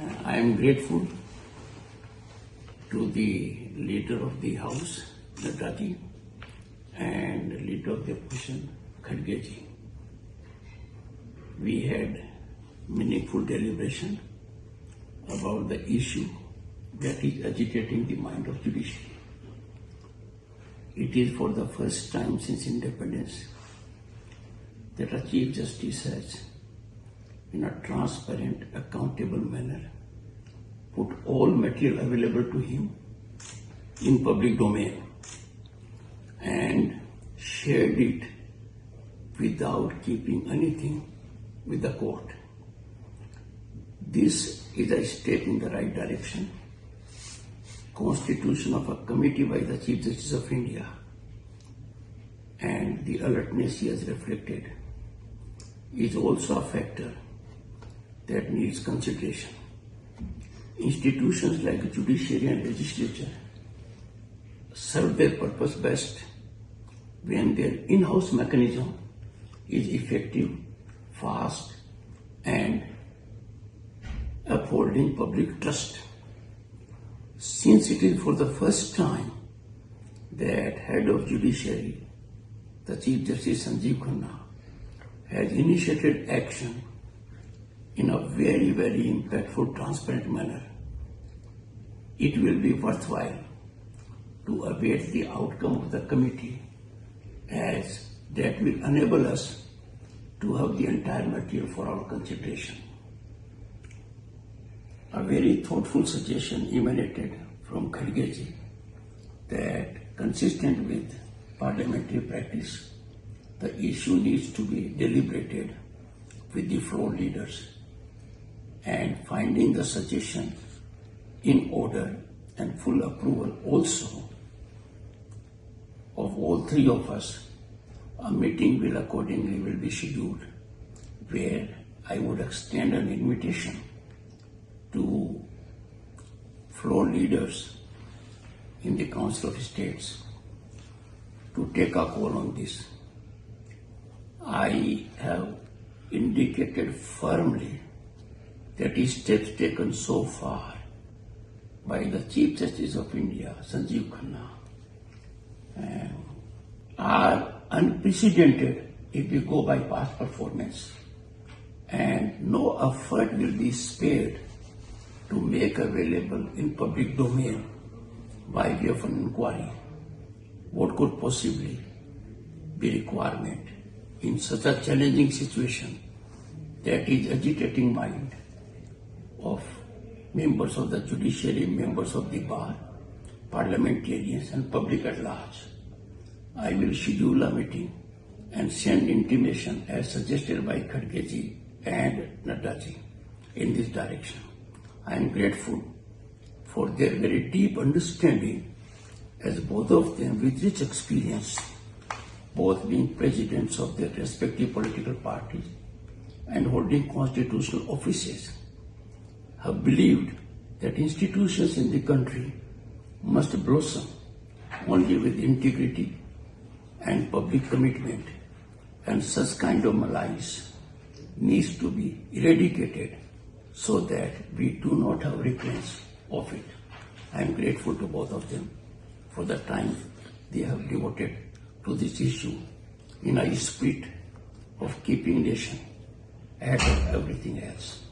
I am grateful to the leader of the House, Naddaji, and leader of the opposition, Khadgeji. We had meaningful deliberation about the issue that is agitating the mind of judiciary. It is for the first time since independence that a Chief Justice has, in a transparent, accountable manner, put all material available to him in public domain and shared it without keeping anything with the court. This is a step in the right direction. Constitution of a committee by the Chief Justice of India and the alertness he has reflected is also a factor that needs consideration. Institutions like the judiciary and legislature serve their purpose best when their in-house mechanism is effective, fast, and upholding public trust. Since it is for the first time that head of judiciary, the Chief Justice Sanjeev Khanna, has initiated action in a very, very impactful, transparent manner, it will be worthwhile to await the outcome of the committee, as that will enable us to have the entire material for our consideration. A very thoughtful suggestion emanated from Khadgeji that, consistent with parliamentary practice, the issue needs to be deliberated with the floor leaders, and finding the suggestion in order and full approval also of all three of us, a meeting will accordingly be scheduled, where I would extend an invitation to floor leaders in the Council of States to take a call on this. I have indicated firmly that steps taken so far by the Chief Justice of India, Sanjeev Khanna, are unprecedented if we go by past performance, and no effort will be spared to make available in public domain by way of an inquiry what could possibly be requirement in such a challenging situation that is agitating mind of members of the judiciary, members of the bar, parliamentarians and public at large. I will schedule a meeting and send intimation as suggested by Khadgeji and Naddaji in this direction. I am grateful for their very deep understanding, as both of them with rich experience, both being presidents of their respective political parties and holding constitutional offices, have believed that institutions in the country must blossom only with integrity and public commitment, and such kind of malice needs to be eradicated so that we do not have recurrence of it. I am grateful to both of them for the time they have devoted to this issue in a spirit of keeping nation ahead of everything else.